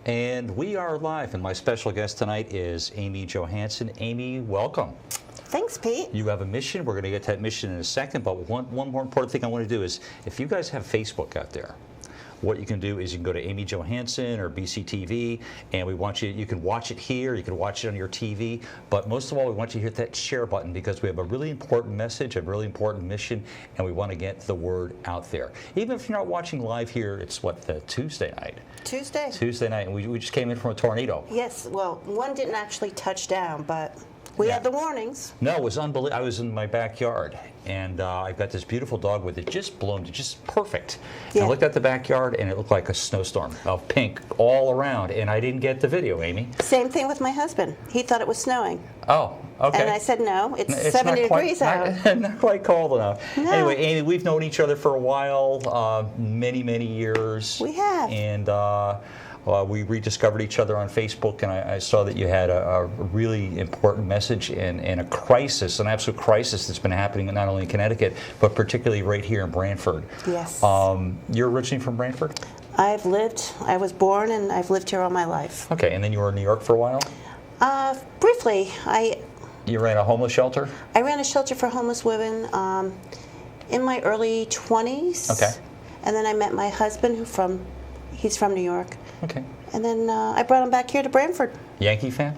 And we are live, and my special guest tonight is Amy Johansson. Amy, welcome. Thanks, Pete. You have a mission. We're going to get to that mission in a second, but one more important thing I want to do is, if you guys have Facebook out there, what you can do is you can go to Amy Johansson or BCTV, and we want you can watch it here, you can watch it on your TV, but most of all, we want you to hit that share button because we have a really important message, a really important mission, and we want to get the word out there. Even if you're not watching live here, it's what, the Tuesday night? Tuesday night, and we just came in from a tornado. Yes, well, one didn't actually touch down, but we had the warnings. No, it was unbelievable. I was in my backyard, and I've got this beautiful dog with it just bloomed, just perfect. And I looked at the backyard, and it looked like a snowstorm of pink all around, and I didn't get the video, Amy. Same thing with my husband. He thought it was snowing. Oh, okay. And I said, no, it's 70 degrees out. Not quite cold enough. No. Anyway, Amy, we've known each other for a while, many years. We have. And we rediscovered each other on Facebook, and I saw that you had a really important message and a crisis, an absolute crisis that's been happening not only in Connecticut, but particularly right here in Branford. Yes. You're originally from Branford? I was born and I've lived here all my life. Okay, and then you were in New York for a while? Briefly, You ran a homeless shelter? I ran a shelter for homeless women in my early 20s. Okay. And then I met my husband, he's from New York. Okay. And then I brought him back here to Branford. Yankee fan?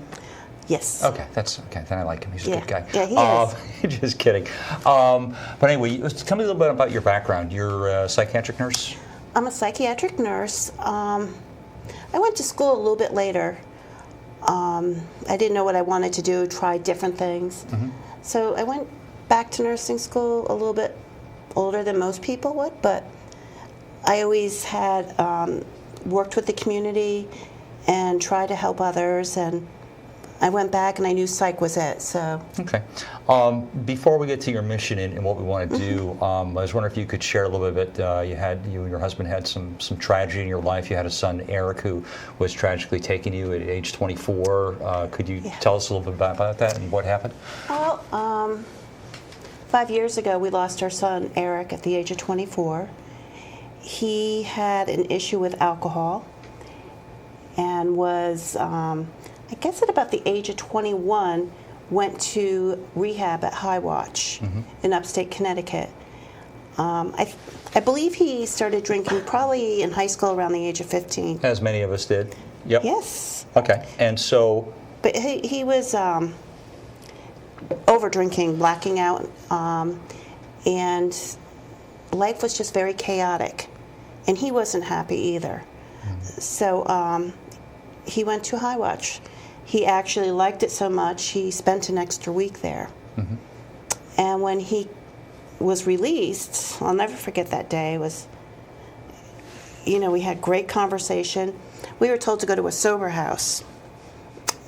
Yes. Okay, that's okay. Then I like him. He's a good guy. Yeah, he is. Just kidding. But anyway, tell me a little bit about your background. You're a psychiatric nurse? I'm a psychiatric nurse. I went to school a little bit later. I didn't know what I wanted to do, tried different things. Mm-hmm. So I went back to nursing school a little bit older than most people would, but I always had worked with the community and tried to help others, and I went back and I knew psych was it. So okay. Before we get to your mission and what we want to do, I was wondering if you could share a little bit. You and your husband had some tragedy in your life. You had a son, Eric, who was tragically taken you at age 24. Could you tell us a little bit about that and what happened? Well, 5 years ago we lost our son, Eric, at the age of 24. He had an issue with alcohol and was, I guess at about the age of 21, went to rehab at High Watch in upstate Connecticut. I believe he started drinking probably in high school around the age of 15. As many of us did. Yep. Yes. Okay. And so... But he was over drinking, blacking out, and life was just very chaotic. And he wasn't happy either. So he went to High Watch. He actually liked it so much, he spent an extra week there. And when he was released, I'll never forget that day, we had great conversation. We were told to go to a sober house.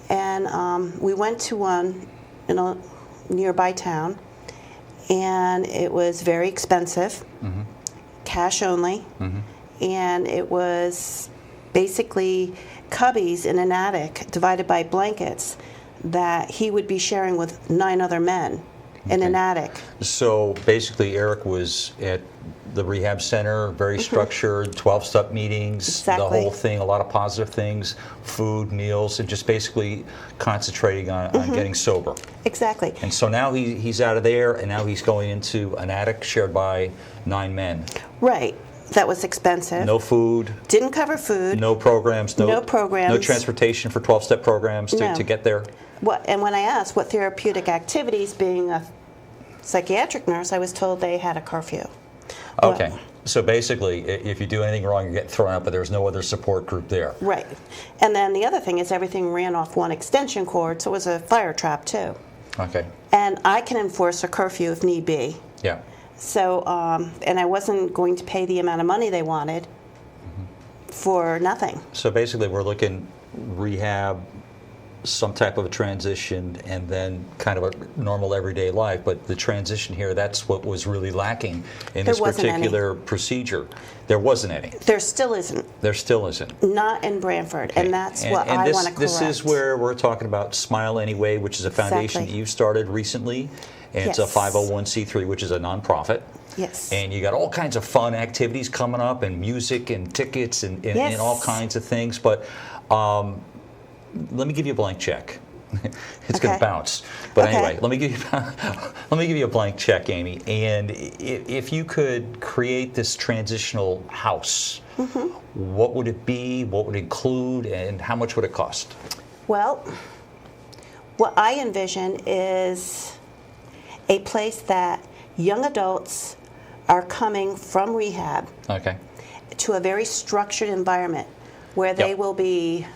And we went to one in a nearby town, and it was very expensive. Cash only, and it was basically cubbies in an attic divided by blankets that he would be sharing with 9 other men in an attic. So basically Eric was at the rehab center, very structured, 12-step meetings, the whole thing, a lot of positive things, food, meals, and just basically concentrating on getting sober. Exactly. And so now he's out of there, and now he's going into an attic shared by 9 men. Right. That was expensive. No food. Didn't cover food. No programs. No programs. No transportation for 12-step programs to get there. And when I asked what therapeutic activities, being a psychiatric nurse, I was told they had a curfew. Okay. So basically, if you do anything wrong, you get thrown out, but there's no other support group there. Right. And then the other thing is everything ran off one extension cord, so it was a fire trap too. Okay. And I can enforce a curfew if need be. Yeah. So, and I wasn't going to pay the amount of money they wanted for nothing. So basically, we're looking rehab, some type of a transition, and then kind of a normal everyday life. But the transition here, that's what was really lacking in this particular procedure. There wasn't any. There still isn't. There still isn't. Not in Branford, and that's what I want to correct. This is where we're talking about Smile Anyway, which is a foundation that you started recently. And it's a 501c3, which is a nonprofit. Yes. And you got all kinds of fun activities coming up, and music and tickets and all kinds of things. But Let me give you a blank check. It's going Okay. to bounce. But Okay. anyway, let me give you a blank check, Amy. And if you could create this transitional house, what would it be? What would it include? And how much would it cost? Well, what I envision is a place that young adults are coming from rehab Okay. to a very structured environment where they Yep. will be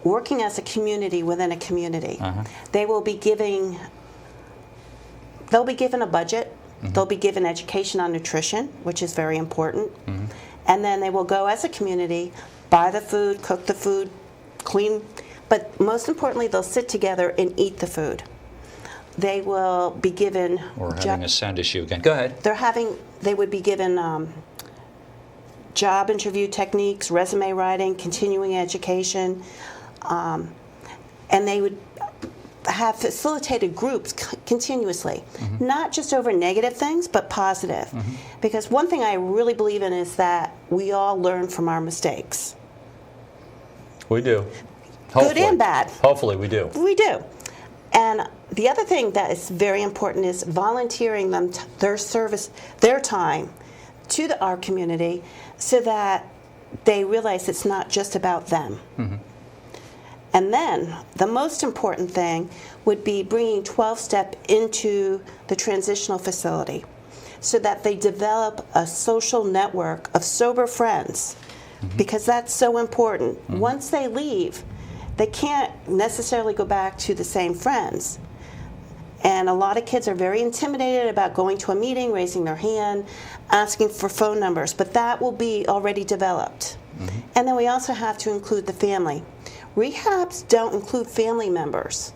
working as a community within a community. They will be they'll be given a budget. They'll be given education on nutrition, which is very important. And then they will go as a community, buy the food, cook the food, clean, but most importantly, they'll sit together and eat the food. They will be given We're having a sound issue again. Go ahead. they would be given job interview techniques, resume writing, continuing education, and they would have facilitated groups continuously, not just over negative things, but positive. Because one thing I really believe in is that we all learn from our mistakes. We do. Good and bad. Hopefully we do. We do. And the other thing that is very important is volunteering them their service, their time to our community so that they realize it's not just about them. And then the most important thing would be bringing 12-step into the transitional facility so that they develop a social network of sober friends, because that's so important. Once they leave, they can't necessarily go back to the same friends. And a lot of kids are very intimidated about going to a meeting, raising their hand, asking for phone numbers, but that will be already developed. And then we also have to include the family. Rehabs don't include family members.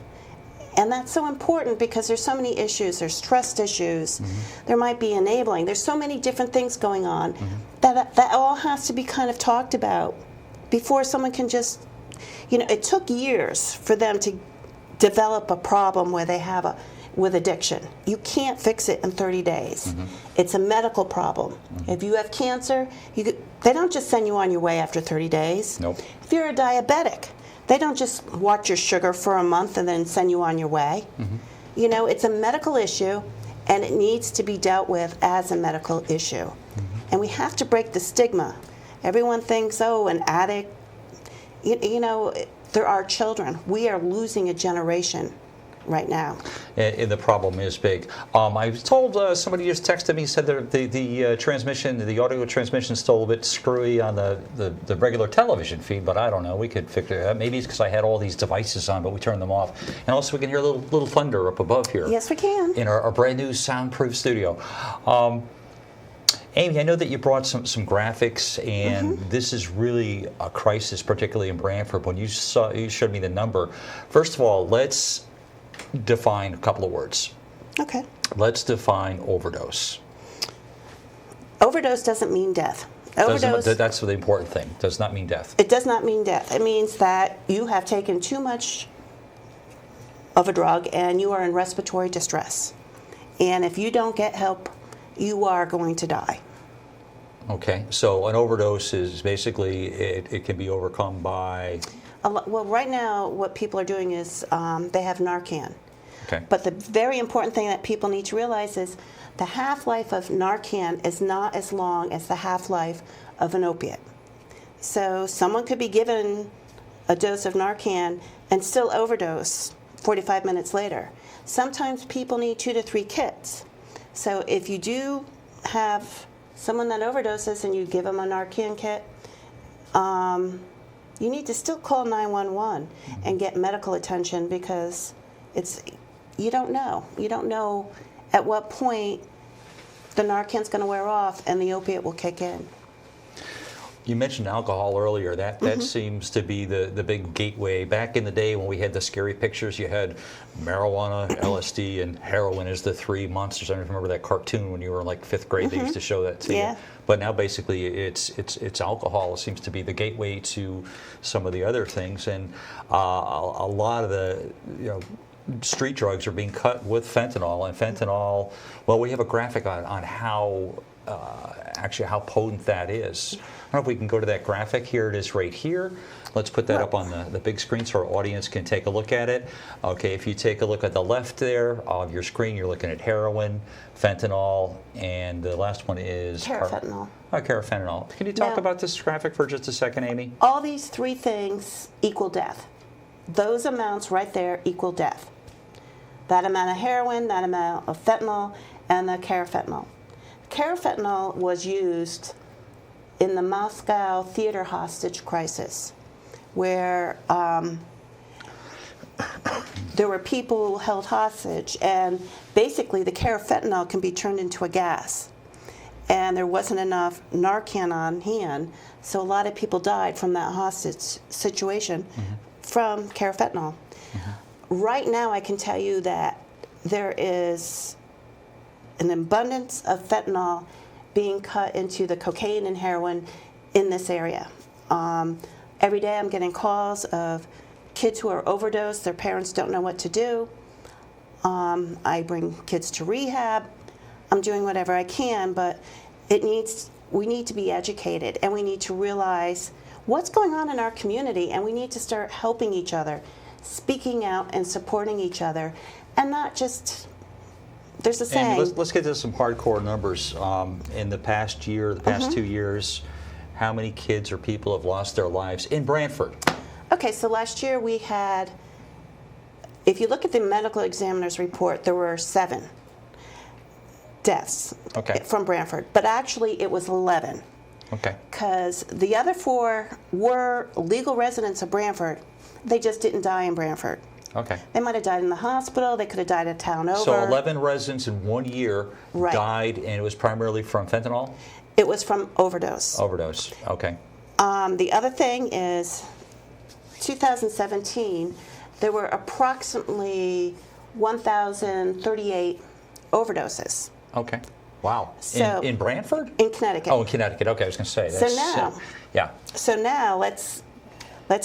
And that's so important because there's so many issues. There's trust issues. There might be enabling. There's so many different things going on that all has to be kind of talked about before someone can just, it took years for them to develop a problem where they have with addiction. You can't fix it in 30 days. It's a medical problem. If you have cancer, they don't just send you on your way after 30 days. Nope. If you're a diabetic, they don't just watch your sugar for a month and then send you on your way. It's a medical issue, and it needs to be dealt with as a medical issue. And we have to break the stigma. Everyone thinks, an addict, there are children. We are losing a generation right now. And the problem is big. I was told somebody just texted me, said that the transmission, the audio transmission is still a bit screwy on the regular television feed, but I don't know. We could figure it out. Maybe it's because I had all these devices on, but we turned them off. And also we can hear a little thunder up above here. Yes, we can. In our brand new soundproof studio. Amy, I know that you brought some graphics, and this is really a crisis, particularly in Branford. When you showed me the number, first of all, let's define a couple of words. Okay. Let's define overdose. Overdose doesn't mean death. That's the important thing. Does not mean death. It does not mean death. It means that you have taken too much of a drug and you are in respiratory distress. And if you don't get help, you are going to die. Okay, so an overdose is basically, it can be overcome by... Well, right now, what people are doing is they have Narcan. Okay. But the very important thing that people need to realize is the half-life of Narcan is not as long as the half-life of an opiate. So someone could be given a dose of Narcan and still overdose 45 minutes later. Sometimes people need 2 to 3 kits. So if you do have someone that overdoses and you give them a Narcan kit, you need to still call 911 and get medical attention, because you don't know. You don't know at what point the Narcan's going to wear off and the opiate will kick in. You mentioned alcohol earlier. That seems to be the big gateway. Back in the day when we had the scary pictures, you had marijuana, LSD, and heroin as the 3 monsters. I don't remember that cartoon when you were in like 5th grade. They used to show that to you. But now basically it's alcohol. It seems to be the gateway to some of the other things, and a lot of the street drugs are being cut with fentanyl. And fentanyl, well, we have a graphic on how actually how potent that is. I don't know if we can go to that graphic. Here it is right here. Let's put that up on the big screen so our audience can take a look at it. Okay, if you take a look at the left there of your screen, you're looking at heroin, fentanyl, and the last one is Carfentanil. Carfentanil. Can you talk Now, about this graphic for just a second, Amy? All these three things equal death. Those amounts right there equal death. That amount of heroin, that amount of fentanyl, and the carfentanil. Carfentanil was used in the Moscow theater hostage crisis, where there were people held hostage, and basically the carfentanil can be turned into a gas. And there wasn't enough Narcan on hand, so a lot of people died from that hostage situation from carfentanil. Right now, I can tell you that there is an abundance of fentanyl being cut into the cocaine and heroin in this area. Every day I'm getting calls of kids who are overdosed, their parents don't know what to do. I bring kids to rehab. I'm doing whatever I can, but we need to be educated, and we need to realize what's going on in our community, and we need to start helping each other, speaking out and supporting each other, and not just, there's a saying. And let's get to some hardcore numbers. In the past year, the past 2 years, how many kids or people have lost their lives in Brantford? Okay, so last year we had, if you look at the medical examiner's report, there were 7 deaths from Brantford, but actually it was 11. Okay. Because the other 4 were legal residents of Brantford. They just didn't die in Brantford. Okay. They might have died in the hospital. They could have died a town over. So 11 residents in 1 year died, and it was primarily from fentanyl? It was from overdose. Overdose, okay. The other thing is 2017, there were approximately 1,038 overdoses. Okay. Wow. So, in Brantford? In Connecticut. Oh, in Connecticut. Okay, I was going to say. So now let's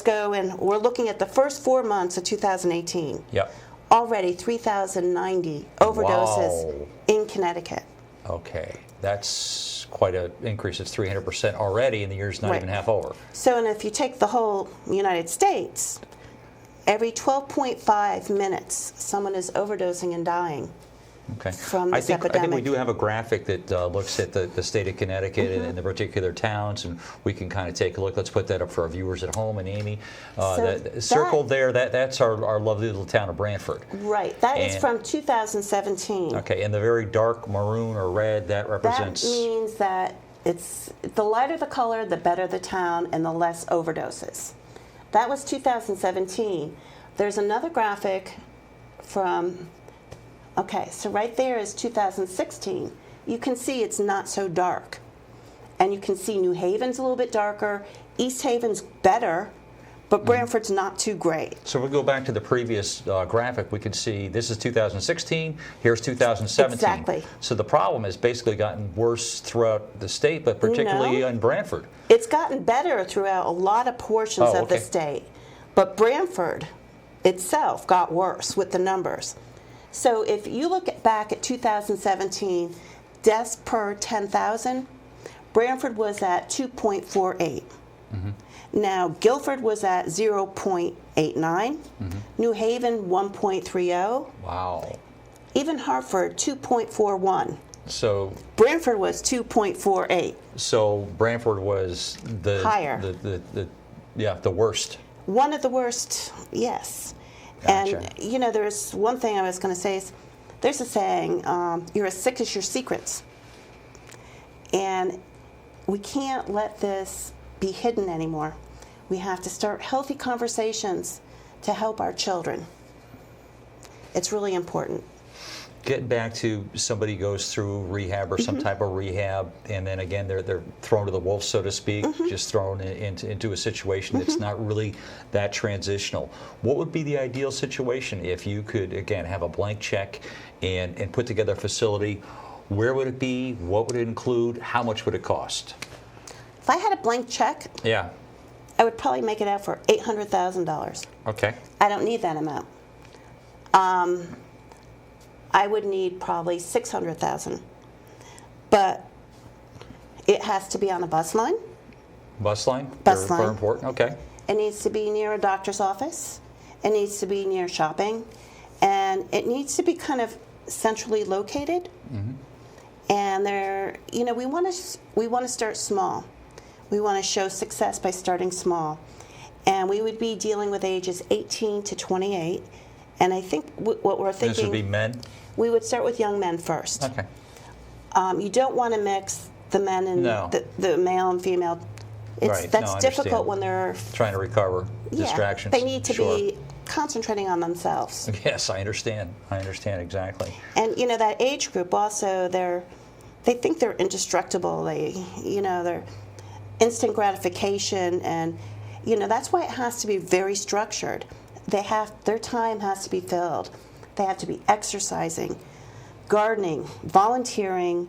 go, and we're looking at the first 4 months of 2018. Yep. Already 3,090 overdoses in Connecticut. Okay. That's quite an increase. It's 300% already, and the year's not even half over. So, and if you take the whole United States, every 12.5 minutes, someone is overdosing and dying. Okay. From this epidemic. I think we do have a graphic that looks at the state of Connecticut and the particular towns, and we can kind of take a look. Let's put that up for our viewers at home. And Amy, circled there, that's our lovely little town of Brantford. Right. That is from 2017. Okay. And the very dark maroon or red, that represents... That means that it's the lighter the color, the better the town, and the less overdoses. That was 2017. There's another graphic from... Okay, so right there is 2016. You can see it's not so dark. And you can see New Haven's a little bit darker. East Haven's better, but Brantford's not too great. So if we go back to the previous graphic, we can see this is 2016, here's 2017. Exactly. So the problem has basically gotten worse throughout the state, but particularly in Brantford. It's gotten better throughout a lot of portions of the state. But Brantford itself got worse with the numbers. So if you look back at 2017, deaths per 10,000, Brantford was at 2.48. Now, Guilford was at 0.89. New Haven, 1.30. Wow. Even Hartford, 2.41. So Brantford was 2.48. So Brantford was the higher. The worst. One of the worst, yes. Gotcha. And, you know, there's one thing I was going to say is, there's a saying, you're as sick as your secrets. And we can't let this be hidden anymore. We have to start healthy conversations to help our children. It's really important. Getting back to somebody goes through rehab or some type of rehab, and then again they're thrown to the wolves, so to speak, just thrown into a situation that's not really that transitional. What would be the ideal situation if you could, again, have a blank check and put together a facility? Where would it be? What would it include? How much would it cost? If I had a blank check, I would probably make it out for $800,000. Okay. I don't need that amount. I would need probably $600,000. But It has to be on a bus line. Bus line? Bus Very line. important. Okay. It needs to be near a doctor's office. It needs to be near shopping. And it needs to be kind of centrally located. And we want to start small. We want to show success by starting small. And we would be dealing with ages 18 to 28. And I think what we're thinking... This would be men? We would start with young men first. Okay. You don't want to mix the men and the male and female. That's difficult when they're... Trying to recover distractions. They need to be concentrating on themselves. Yes, I understand. I understand exactly. And that age group also, they think they're indestructible. They're instant gratification, and that's why it has to be very structured. Their time has to be filled. They have to be exercising, gardening, volunteering,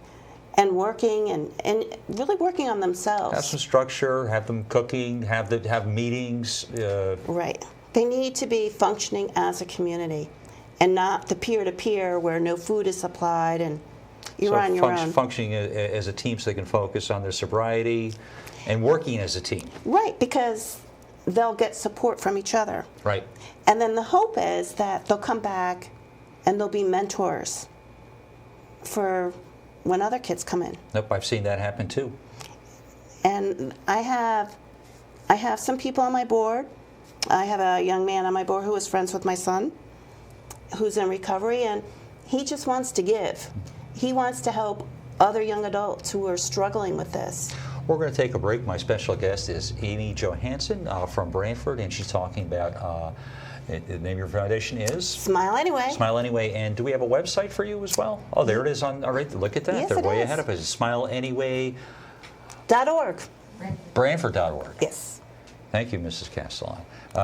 and working, and really working on themselves. Have some structure. Have them cooking. Have meetings. Right. They need to be functioning as a community, and not the peer-to-peer where no food is supplied and you're on your own. Functioning as a team so they can focus on their sobriety and working as a team. Right, because they'll get support from each other. Right. And then the hope is that they'll come back and they'll be mentors for when other kids come in. Nope, I've seen that happen too. And I have some people on my board. I have a young man on my board who was friends with my son, who's in recovery, and he just wants to give. He wants to help other young adults who are struggling with this. We're going to take a break. My special guest is Amy Johansson from Brantford, and she's talking about the name of your foundation is? Smile Anyway. Smile Anyway. And do we have a website for you as well? Oh, there it is on. All right, look at that. Yes, They're way is. ahead of us. SmileAnyway.org. Brantford.org. Yes. Thank you, Mrs. Castellan.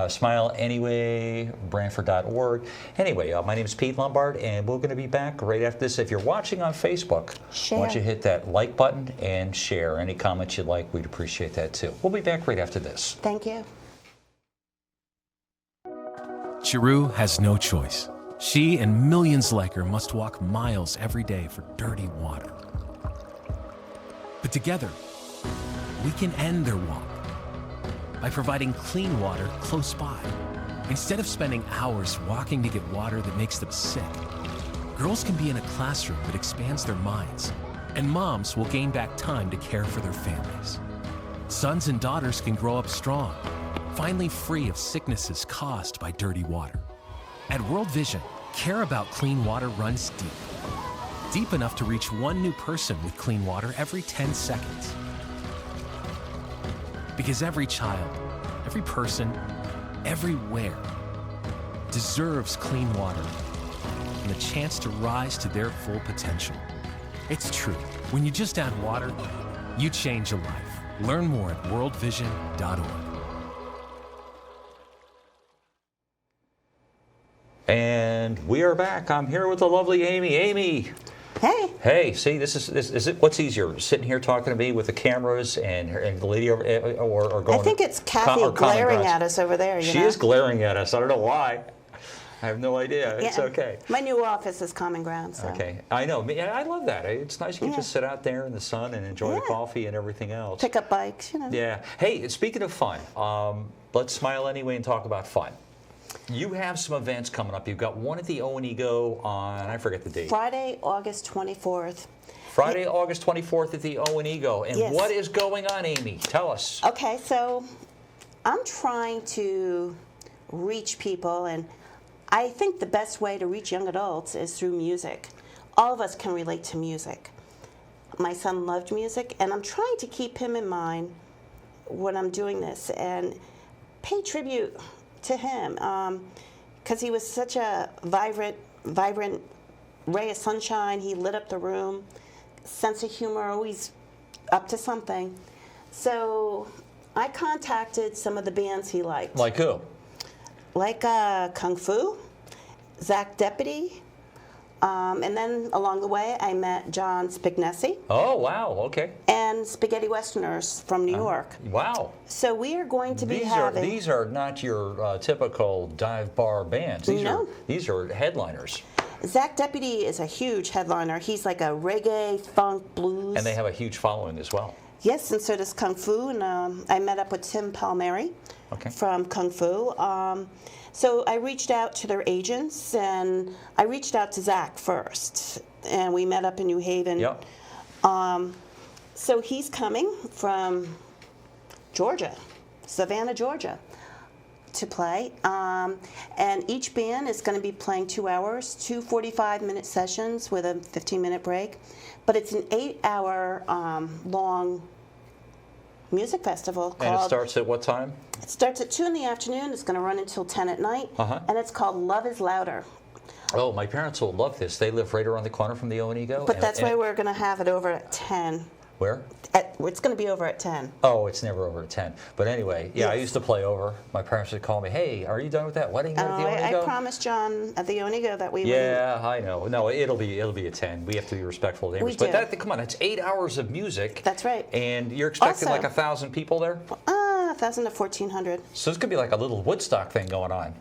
Smile Anyway, Brantford.org. Anyway, my name is Pete Lombard, and we're going to be back right after this. If you're watching on Facebook, why don't you hit that like button and share. Any comments you'd like, we'd appreciate that too. We'll be back right after this. Thank you. Chiru has no choice. She and millions like her must walk miles every day for dirty water. But together, we can end their walk by providing clean water close by. Instead of spending hours walking to get water that makes them sick, girls can be in a classroom that expands their minds, and moms will gain back time to care for their families. Sons and daughters can grow up strong, finally free of sicknesses caused by dirty water. At World Vision, care about clean water runs deep. Deep enough to reach one new person with clean water every 10 seconds. Because every child, every person, everywhere deserves clean water and the chance to rise to their full potential. It's true. When you just add water, you change a life. Learn more at worldvision.org. And we are back. I'm here with the lovely Amy. Amy. Hey. Hey, see, this is it. What's easier, sitting here talking to me with the cameras and the lady over, or going? I think it's Kathy glaring at us over there. She is glaring at us. I don't know why. I have no idea. It's okay. My new office is Common Ground. So. Okay, I know. I love that. It's nice you can just sit out there in the sun and enjoy the coffee and everything else. Pick up bikes, Yeah. Hey, speaking of fun, let's smile anyway and talk about fun. You have some events coming up. You've got one at the O&E Go on, I forget the date. Friday, August 24th. Friday, August 24th at the O&E Go. And what is going on, Amy? Tell us. Okay, so I'm trying to reach people, and I think the best way to reach young adults is through music. All of us can relate to music. My son loved music, and I'm trying to keep him in mind when I'm doing this and pay tribute to him, because he was such a vibrant ray of sunshine. He lit up the room, sense of humor, always up to something. So I contacted some of the bands he liked. Like who? Like Kung Fu, Zach Deputy, and then along the way I met John Spignesi. Oh, wow, okay. And Spaghetti Westerners from New York. Wow. So we are going to be having... These are not your typical dive bar bands. These are headliners. Zach Deputy is a huge headliner. He's like a reggae, funk, blues. And they have a huge following as well. Yes, and so does Kung Fu, and I met up with Tim Palmieri from Kung Fu. So I reached out to their agents, and I reached out to Zach first, and we met up in New Haven. Yep. So he's coming from Georgia, Savannah, Georgia, to play. And each band is going to be playing 2 hours, 2 45-minute sessions with a 15-minute break. But it's an 8-hour long music festival called... And it starts at what time? It starts at 2 in the afternoon. It's going to run until 10 at night. And it's called Love is Louder. Oh, my parents will love this. They live right around the corner from the Onigo. But that's why we're going to have it over at 10. Where? It's going to be over at 10. Oh, it's never over at 10. But anyway, yeah, Yes. I used to play over. My parents would call me, hey, are you done with that wedding at the Onigo? I promised John at the Onigo that we would. Yeah, I know. No, it'll be at 10. We have to be respectful of the neighbors. We But do. come on, that's 8 hours of music. That's right. And you're expecting Also- like 1,000 people there? 1,000 to 1,400. So this could be like a little Woodstock thing going on.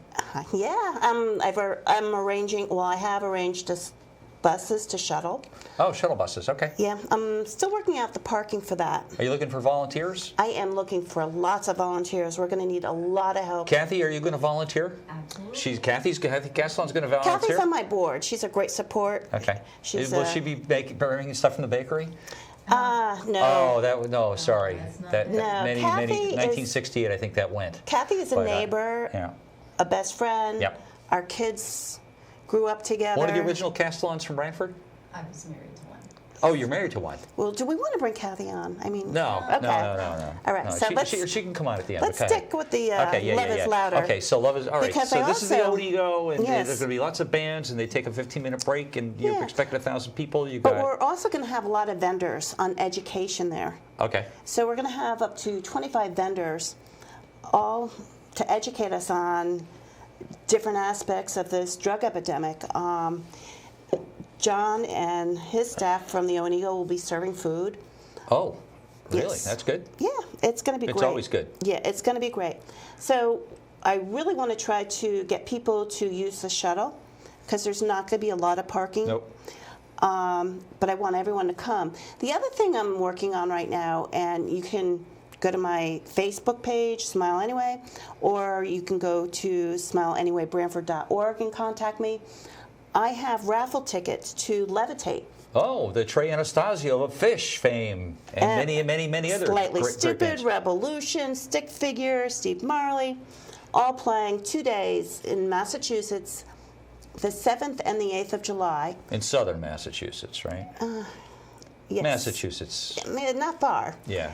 Yeah, I'm arranging. Well, I have arranged buses to shuttle. Oh, shuttle buses. Okay. Yeah, I'm still working out the parking for that. Are you looking for volunteers? I am looking for lots of volunteers. We're going to need a lot of help. Kathy, are you going to volunteer? Absolutely. Kathy Castellan's going to volunteer? Kathy's on my board. She's a great support. Okay. She's Will she be bringing stuff from the bakery? No. Oh, no, sorry. that's not That it. No, many, Kathy is- 1968, I think that went. Kathy is a But, neighbor, Yeah. a best friend. Yep. Our kids grew up together. One of the original Castellans from Brantford? I was married to one. Oh, you're married to one? Well, do we want to bring Kathy on? I mean, No, Okay. no. All right, No, so she can come on at the end. let's okay. stick with the Okay, yeah, Love yeah, is yeah. Louder. Okay, so Love is, all right. Because So I this is the also- Onigo, and Yes. there's going to be lots of bands, and they take a 15-minute break, and you're Yeah. expecting 1,000 people. You But got we're also going to have a lot of vendors on education there. Okay. So we're going to have up to 25 vendors, all to educate us on different aspects of this drug epidemic. John and his staff from the Onigo will be serving food. Oh, really? Yes. That's good. Yeah, it's going to be It's great. always good. Yeah, it's going to be great. So I really want to try to get people to use the shuttle because there's not going to be a lot of parking. Nope. But I want everyone to come. The other thing I'm working on right now, and you can go to my Facebook page, Smile Anyway, or you can go to smileanywaybrantford.org and contact me. I have raffle tickets to Levitate. Oh, the Trey Anastasio of Fish fame, and many other Slightly great Stupid, bands. Revolution, Stick Figure, Steve Marley, all playing 2 days in Massachusetts, the 7th and the 8th of July. In southern Massachusetts, right? Yes. Massachusetts. Not far. Yeah.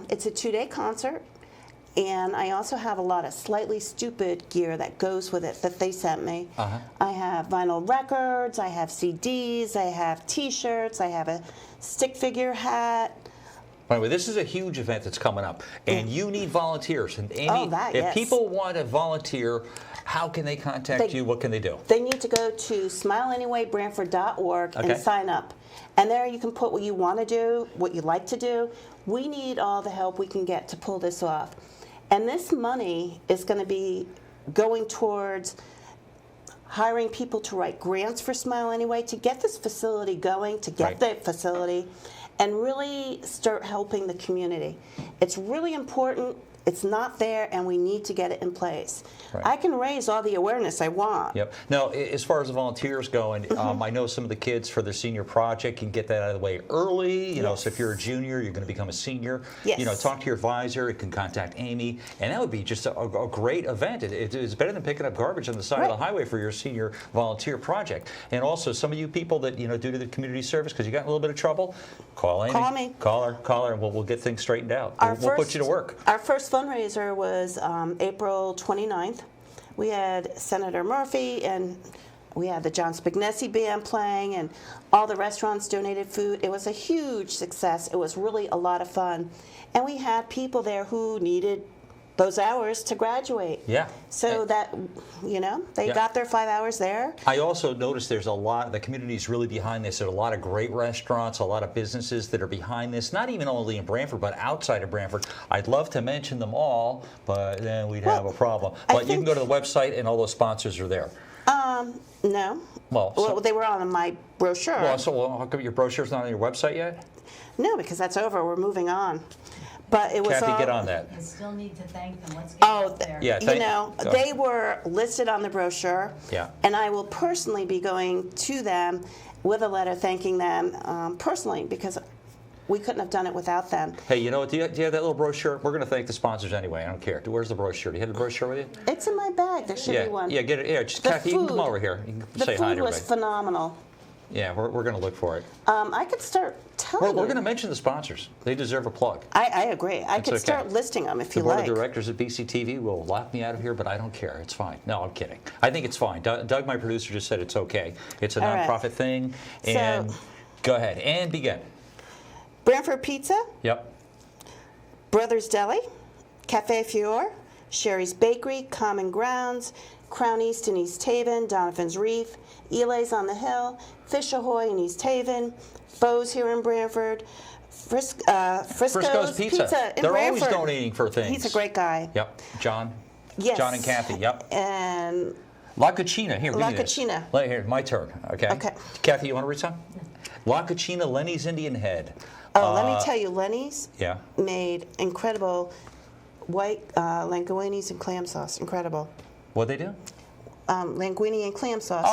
It's a 2-day concert, and I also have a lot of Slightly Stupid gear that goes with it that they sent me. I have vinyl records, I have CDs, I have T-shirts, I have a stick figure hat. Anyway, this is a huge event that's coming up, and you need volunteers. And Amy, if yes. people want to volunteer, how can they contact you? What can they do? They need to go to smileanywaybrantford.org Okay. and sign up. And there you can put what you want to do, what you like to do. We need all the help we can get to pull this off. And this money is going to be going towards hiring people to write grants for Smile Anyway, to get this facility going, to get the facility, and really start helping the community. It's really important. It's not there, and we need to get it in place. Right. I can raise all the awareness I want. Yep. Now, as far as the volunteers go, and I know some of the kids for their senior project can get that out of the way early. You know, so if you're a junior, you're going to become a senior. Yes. You know, talk to your advisor. You can contact Amy, and that would be just a great event. It's better than picking up garbage on the side of the highway for your senior volunteer project. And also, some of you people that due to the community service, because you got in a little bit of trouble, call Amy. Call me. Call her, and we'll get things straightened out. We'll put you to work. Our first fundraiser was April 29th. We had Senator Murphy, and we had the John Spignesi band playing, and all the restaurants donated food. It was a huge success. It was really a lot of fun. And we had people there who needed those hours to graduate. Yeah. So that, they got their 5 hours there. I also noticed there's a lot, the community's really behind this. There's a lot of great restaurants, a lot of businesses that are behind this, not even only in Brantford, but outside of Brantford. I'd love to mention them all, but then we'd have a problem. But you can go to the website, and all those sponsors are there. No. Well, They were on my brochure. Well, so how come your brochure's not on your website yet? No, because that's over. We're moving on. But it was Kathy, all, get on that. You still need to thank them. Let's get Oh, out there. Yeah, you thank- know, go. they were listed on the brochure. Yeah. And I will personally be going to them with a letter thanking them personally, because we couldn't have done it without them. Hey, you know what? Do you have that little brochure? We're going to thank the sponsors anyway. I don't care. Where's the brochure? Do you have the brochure with you? It's in my bag. There should Yeah, be one. yeah. Get it. Yeah, just The Kathy, you can come food- over here. You can The say hi food to was everybody. phenomenal. Yeah, we're going to look for it. I could start telling We're you. going to mention the sponsors. They deserve a plug. I agree. I It's could okay. start listing them if The you board like. of directors at BCTV will lock me out of here, but I don't care. It's fine. No, I'm kidding. I think it's fine. Doug, my producer, just said it's okay. It's a All right. nonprofit thing. So- And go ahead and begin. Branford Pizza, Yep. Brothers Deli, Cafe Fior, Sherry's Bakery, Common Grounds, Crown East in East Haven, Donovan's Reef, Eli's on the Hill, Fish Ahoy in East Haven, Bo's here in Branford, Frisco's Pizza in They're Branford. always donating for things. He's a great guy. Yep. John. Yes. John and Kathy. Yep. And La Cucina. Here, give La me this. Cucina. Here, my turn. Okay. Okay. Kathy, you want to read some? La Cucina, Lenny's Indian Head. let me tell you, Lenny's Yeah. made incredible white linguinis and clam sauce. Incredible. What'd they do? Linguine and clam sauce.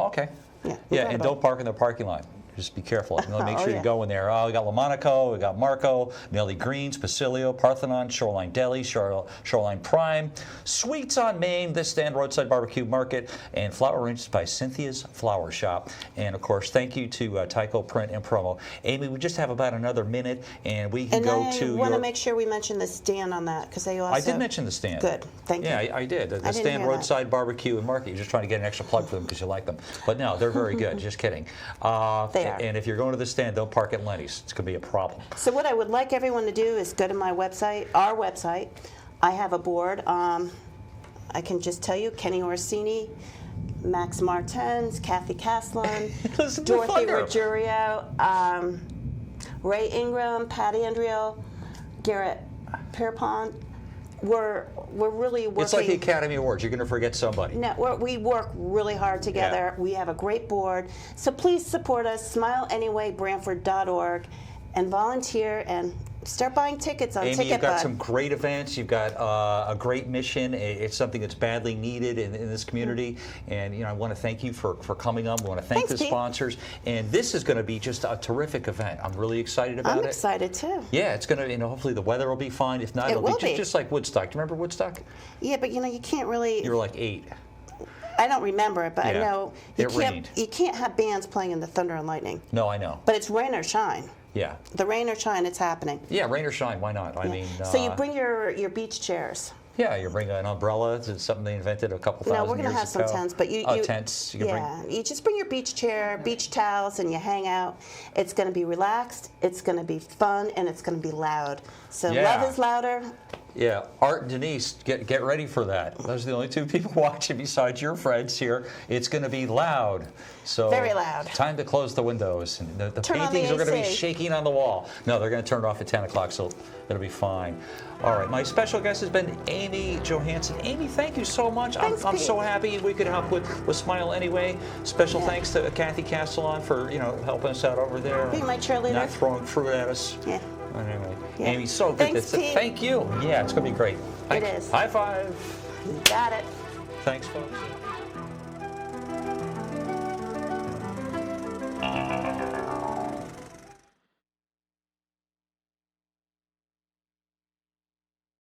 Okay. Yeah, Yeah, and incredible. don't park in the parking lot. Just be careful. You know, make Oh, sure yeah. you go in there. Oh, we got Lamonaco, we got Marco, Nelly Greens, Pacilio, Parthenon, Shoreline Deli, Shoreline Prime, Sweets on Main, This Stand, Roadside Barbecue Market, and flower arrangements by Cynthia's Flower Shop. And of course, thank you to Tyco Print and Promo. Amy, we just have about another minute, and we can And go I to want your. to make sure we mention the stand on that, because they also. I did mention the stand. Good, thank you. Yeah, I did. The didn't stand, hear that. Roadside Barbecue and Market. You're just trying to get an extra plug for them because you like them. But no, they're very good. Just kidding. They are. And if you're going to the stand, don't park at Lenny's. It's going to be a problem. So what I would like everyone to do is go to my website, our website. I have a board. I can just tell you, Kenny Orsini, Max Martens, Kathy Caslin, Listen to Dorothy Thunder. Ruggiero, Ray Ingram, Patty Andriel, Garrett Pierpont. We're really working. It's like the Academy Awards. You're going to forget somebody. No, we work really hard together. Yeah. We have a great board. So please support us, smileanyway.branford.org, and volunteer and start buying tickets on Amy, you've got TicketBud. some great events. You've got a great mission. It's something that's badly needed in this community. And I want to thank you for coming on. We want to thank Thanks, the Pete. sponsors. And this is going to be just a terrific event. I'm really excited about I'm it. excited too. Yeah, it's going to, hopefully the weather will be fine. If not, It it'll will be be. just like Woodstock. Do you remember Woodstock? Yeah, but you can't really. You were like 8. I don't remember it, but I Yeah. know you It can't. rained. You can't have bands playing in the thunder and lightning. No, I know. But it's rain or shine. Yeah. The rain or shine, it's happening. Yeah, rain or shine, why not? I Yeah. mean, so you bring your beach chairs. yeah, you bring an umbrella. It's something they invented a couple thousand No, we're years gonna have some ago. tents, but you tents. You can yeah, you just bring your beach chair, beach towels, and you hang out. It's going to be relaxed. It's going to be fun, and it's going to be loud. So Yeah. love is louder. Yeah, Art and Denise, get ready for that. Those are the only 2 people watching besides your friends here. It's going to be loud. So Very loud. Time to close the windows. And the Turn on the paintings are going to be AC. shaking on the wall. No, they're going to turn it off at 10 o'clock, so it'll be fine. All right, my special guest has been Amy Johansson. Amy, thank you so much. Thanks, I'm Pete. so happy we could help with Smile Anyway. Special Yeah. thanks to Kathy Castellon for helping us out over there. Being my cheerleader. Not throwing fruit at us. Yeah. Anyway, Yeah. Amy, so good. Thanks, Pete. Thank you. Yeah, it's going to be great. It is. High five. You got it. Thanks, folks.